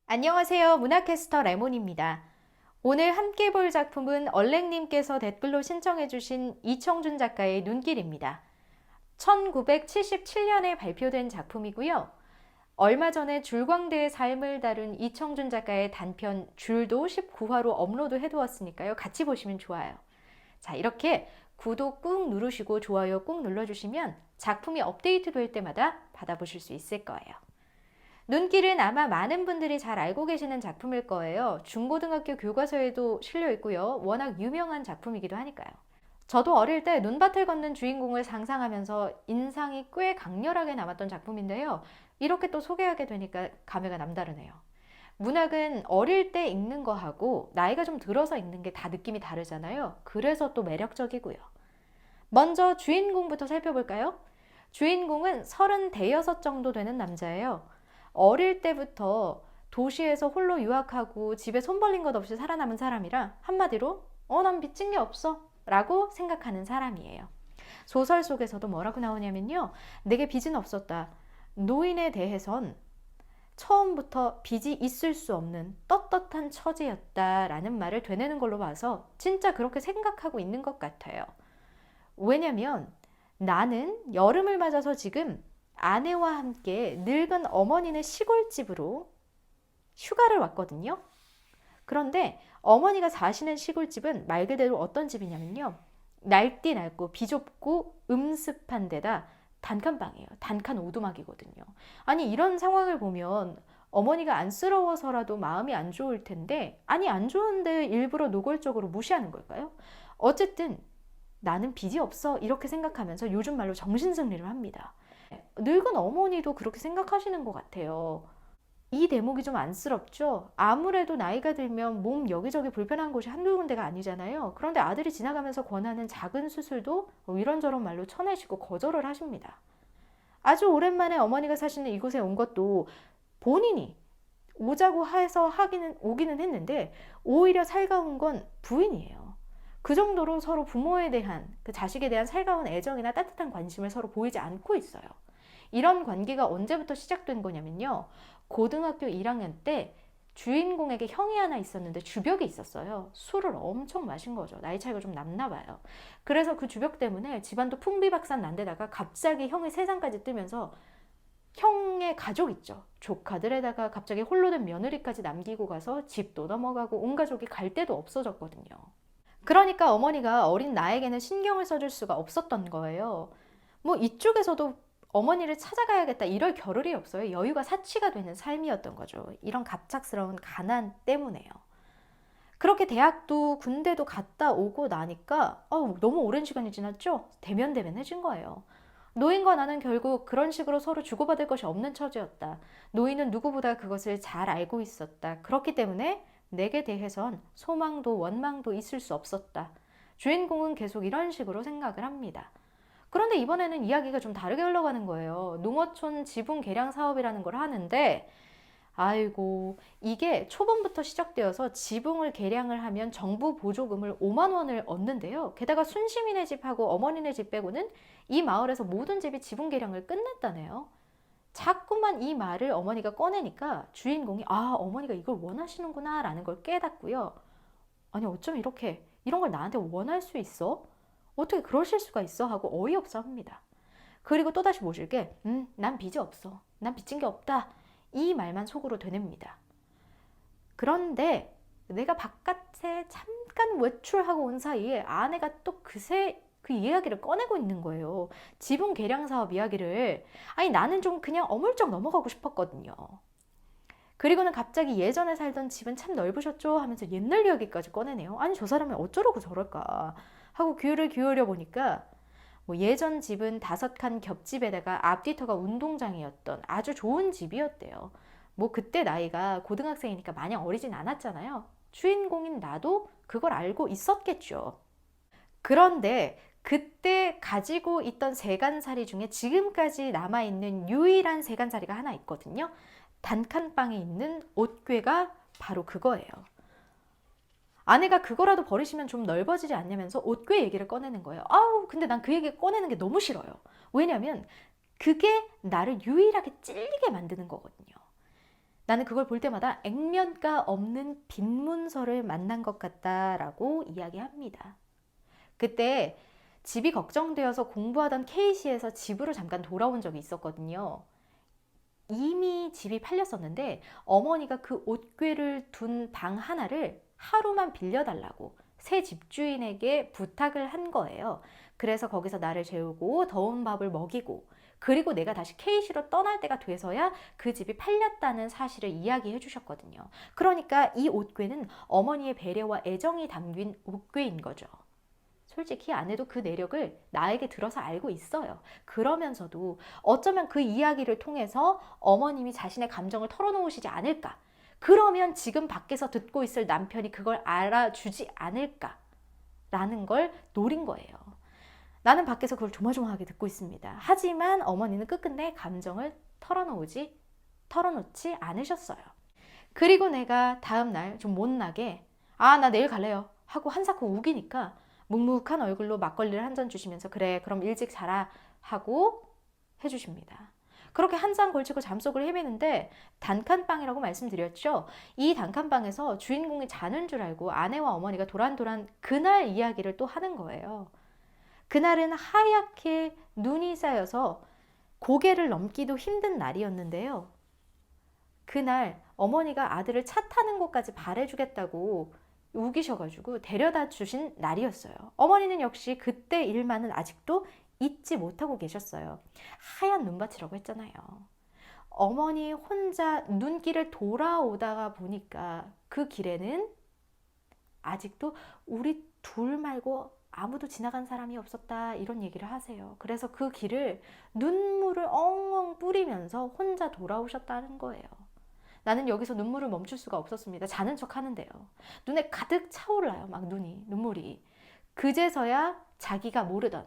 안녕하세요. 문화캐스터 레몬입니다. 오늘 함께 볼 작품은 얼랭님께서 댓글로 신청해주신 이청준 작가의 눈길입니다. 1977년에 발표된 작품이고요. 얼마 전에 줄광대의 삶을 다룬 이청준 작가의 단편 줄도 19화로 업로드 해두었으니까요. 같이 보시면 좋아요. 자, 이렇게 구독 꾹 누르시고 좋아요 꾹 눌러주시면 작품이 업데이트 될 때마다 받아보실 수 있을 거예요. 눈길은 아마 많은 분들이 잘 알고 계시는 작품일 거예요. 중고등학교 교과서에도 실려 있고요. 워낙 유명한 작품이기도 하니까요. 저도 어릴 때 눈밭을 걷는 주인공을 상상하면서 인상이 꽤 강렬하게 남았던 작품인데요. 이렇게 또 소개하게 되니까 감회가 남다르네요. 문학은 어릴 때 읽는 거하고 나이가 좀 들어서 읽는 게 다 느낌이 다르잖아요. 그래서 또 매력적이고요. 먼저 주인공부터 살펴볼까요? 주인공은 36 정도 되는 남자예요. 어릴 때부터 도시에서 홀로 유학하고 집에 손 벌린 것 없이 살아남은 사람이라 한마디로 난 빚진 게 없어 라고 생각하는 사람이에요. 소설 속에서도 뭐라고 나오냐면요. 내게 빚은 없었다. 노인에 대해선 처음부터 빚이 있을 수 없는 떳떳한 처지였다라는 말을 되뇌는 걸로 봐서 진짜 그렇게 생각하고 있는 것 같아요. 왜냐면 나는 여름을 맞아서 지금 아내와 함께 늙은 어머니네 시골집으로 휴가를 왔거든요. 그런데 어머니가 사시는 시골집은 말 그대로 어떤 집이냐면요. 낡디 낡고 비좁고 음습한 데다 단칸방이에요. 단칸 오두막이거든요. 아니 이런 상황을 보면 어머니가 안쓰러워서라도 마음이 안 좋을 텐데 아니 안 좋은데 일부러 노골적으로 무시하는 걸까요? 어쨌든 나는 빚이 없어 이렇게 생각하면서 요즘 말로 정신승리를 합니다. 늙은 어머니도 그렇게 생각하시는 것 같아요. 이 대목이 좀 안쓰럽죠? 아무래도 나이가 들면 몸 여기저기 불편한 곳이 한두 군데가 아니잖아요. 그런데 아들이 지나가면서 권하는 작은 수술도 이런저런 말로 쳐내시고 거절을 하십니다. 아주 오랜만에 어머니가 사시는 이곳에 온 것도 본인이 오자고 해서 오기는 했는데 오히려 살가운 건 부인이에요. 그 정도로 서로 부모에 대한 그 자식에 대한 살가운 애정이나 따뜻한 관심을 서로 보이지 않고 있어요. 이런 관계가 언제부터 시작된 거냐면요. 고등학교 1학년 때 주인공에게 형이 하나 있었는데 주벽이 있었어요. 술을 엄청 마신 거죠. 나이 차이가 좀 났나 봐요. 그래서 그 주벽 때문에 집안도 풍비박산 난 데다가 갑자기 형이 세상까지 뜨면서 형의 가족 있죠. 조카들에다가 갑자기 홀로 된 며느리까지 남기고 가서 집도 넘어가고 온 가족이 갈 데도 없어졌거든요. 그러니까 어머니가 어린 나에게는 신경을 써줄 수가 없었던 거예요. 뭐 이쪽에서도 어머니를 찾아가야겠다 이럴 겨를이 없어요. 여유가 사치가 되는 삶이었던 거죠. 이런 갑작스러운 가난 때문에요. 그렇게 대학도 군대도 갔다 오고 나니까 너무 오랜 시간이 지났죠? 대면대면해진 거예요. 노인과 나는 결국 그런 식으로 서로 주고받을 것이 없는 처지였다. 노인은 누구보다 그것을 잘 알고 있었다. 그렇기 때문에 내게 대해선 소망도 원망도 있을 수 없었다. 주인공은 계속 이런 식으로 생각을 합니다. 그런데 이번에는 이야기가 좀 다르게 흘러가는 거예요. 농어촌 지분 개량 사업이라는 걸 하는데 아이고 이게 초반부터 시작되어서 지붕을 개량을 하면 정부 보조금을 5만 원을 얻는데요. 게다가 순시민의 집하고 어머니네 집 빼고는 이 마을에서 모든 집이 지붕 개량을 끝냈다네요. 자꾸만 이 말을 어머니가 꺼내니까 주인공이 어머니가 이걸 원하시는구나 라는 걸 깨닫고요. 아니 어쩜 이런 걸 나한테 원할 수 있어? 어떻게 그러실 수가 있어? 하고 어이없어 합니다. 그리고 또다시 모실 게 난 빚이 없어. 난 빚진 게 없다. 이 말만 속으로 되냅니다. 그런데 내가 바깥에 잠깐 외출하고 온 사이에 아내가 또 그새 그 이야기를 꺼내고 있는 거예요. 지붕 개량 사업 이야기를. 아니 나는 좀 그냥 어물쩍 넘어가고 싶었거든요. 그리고는 갑자기 예전에 살던 집은 참 넓으셨죠? 하면서 옛날 이야기까지 꺼내네요. 아니 저 사람이 어쩌려고 저럴까 하고 귀를 기울여 보니까 뭐 예전 집은 5칸 겹집에다가 앞뒤터가 운동장이었던 아주 좋은 집이었대요. 뭐 그때 나이가 고등학생이니까 마냥 어리진 않았잖아요. 주인공인 나도 그걸 알고 있었겠죠. 그런데 그때 가지고 있던 세간살이 중에 지금까지 남아있는 유일한 세간살이가 하나 있거든요. 단칸방에 있는 옷괴가 바로 그거예요. 아내가 그거라도 버리시면 좀 넓어지지 않냐면서 옷괴 얘기를 꺼내는 거예요. 근데 난 그 얘기 꺼내는 게 너무 싫어요. 왜냐면 그게 나를 유일하게 찔리게 만드는 거거든요. 나는 그걸 볼 때마다 액면가 없는 빈 문서를 만난 것 같다라고 이야기합니다. 그때 집이 걱정되어서 공부하던 KC에서 집으로 잠깐 돌아온 적이 있었거든요. 이미 집이 팔렸었는데 어머니가 그 옷괴를 둔 방 하나를 하루만 빌려달라고 새 집주인에게 부탁을 한 거예요. 그래서 거기서 나를 재우고 더운 밥을 먹이고, 그리고 내가 다시 KC로 떠날 때가 돼서야 그 집이 팔렸다는 사실을 이야기해 주셨거든요. 그러니까 이 옷괴는 어머니의 배려와 애정이 담긴 옷괴인 거죠. 솔직히 아내도 그 내력을 나에게 들어서 알고 있어요. 그러면서도 어쩌면 그 이야기를 통해서 어머님이 자신의 감정을 털어놓으시지 않을까? 그러면 지금 밖에서 듣고 있을 남편이 그걸 알아주지 않을까? 라는 걸 노린 거예요. 나는 밖에서 그걸 조마조마하게 듣고 있습니다. 하지만 어머니는 끝끝내 감정을 털어놓지 않으셨어요. 그리고 내가 다음날 좀 못나게 나 내일 갈래요 하고 한사코 우기니까 묵묵한 얼굴로 막걸리를 한 잔 주시면서 그래 그럼 일찍 자라 하고 해주십니다. 그렇게 한 잔 걸치고 잠속을 헤매는데 단칸방이라고 말씀드렸죠. 이 단칸방에서 주인공이 자는 줄 알고 아내와 어머니가 도란도란 그날 이야기를 또 하는 거예요. 그날은 하얗게 눈이 쌓여서 고개를 넘기도 힘든 날이었는데요. 그날 어머니가 아들을 차 타는 곳까지 바래주겠다고 우기셔가지고 데려다 주신 날이었어요. 어머니는 역시 그때 일만은 아직도 잊지 못하고 계셨어요. 하얀 눈밭이라고 했잖아요. 어머니 혼자 눈길을 돌아오다가 보니까 그 길에는 아직도 우리 둘 말고 아무도 지나간 사람이 없었다 이런 얘기를 하세요. 그래서 그 길을 눈물을 엉엉 뿌리면서 혼자 돌아오셨다는 거예요. 나는 여기서 눈물을 멈출 수가 없었습니다. 자는 척 하는데요. 눈에 가득 차올라요. 막 눈물이. 그제서야 자기가 모르던,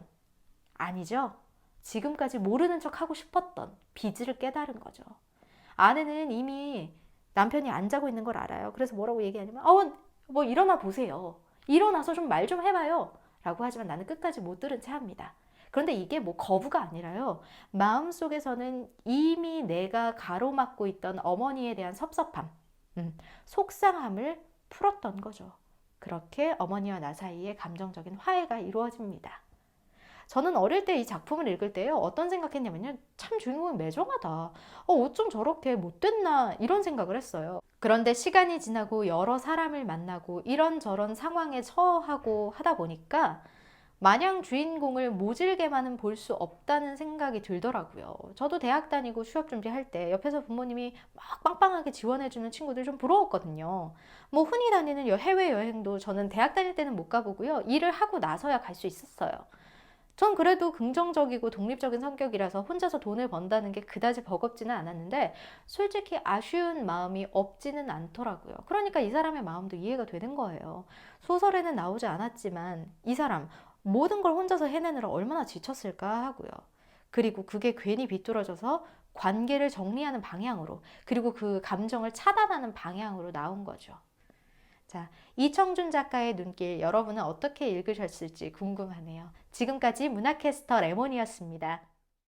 아니죠. 지금까지 모르는 척 하고 싶었던 비즈를 깨달은 거죠. 아내는 이미 남편이 안 자고 있는 걸 알아요. 그래서 뭐라고 얘기하냐면 뭐 일어나 보세요. 일어나서 좀 말 좀 해봐요. 라고 하지만 나는 끝까지 못 들은 채 합니다. 그런데 이게 뭐 거부가 아니라요. 마음속에서는 이미 내가 가로막고 있던 어머니에 대한 섭섭함, 속상함을 풀었던 거죠. 그렇게 어머니와 나 사이에 감정적인 화해가 이루어집니다. 저는 어릴 때 이 작품을 읽을 때요. 어떤 생각했냐면요. 참 주인공이 매정하다. 어쩜 저렇게 못됐나 이런 생각을 했어요. 그런데 시간이 지나고 여러 사람을 만나고 이런저런 상황에 처하고 하다 보니까 마냥 주인공을 모질게만은 볼 수 없다는 생각이 들더라고요. 저도 대학 다니고 취업 준비할 때 옆에서 부모님이 막 빵빵하게 지원해주는 친구들 좀 부러웠거든요. 뭐 흔히 다니는 해외여행도 저는 대학 다닐 때는 못 가보고요. 일을 하고 나서야 갈 수 있었어요. 전 그래도 긍정적이고 독립적인 성격이라서 혼자서 돈을 번다는 게 그다지 버겁지는 않았는데 솔직히 아쉬운 마음이 없지는 않더라고요. 그러니까 이 사람의 마음도 이해가 되는 거예요. 소설에는 나오지 않았지만 이 사람 모든 걸 혼자서 해내느라 얼마나 지쳤을까 하고요. 그리고 그게 괜히 비뚤어져서 관계를 정리하는 방향으로, 그리고 그 감정을 차단하는 방향으로 나온 거죠. 자, 이청준 작가의 눈길 여러분은 어떻게 읽으셨을지 궁금하네요. 지금까지 문학캐스터 레몬이었습니다.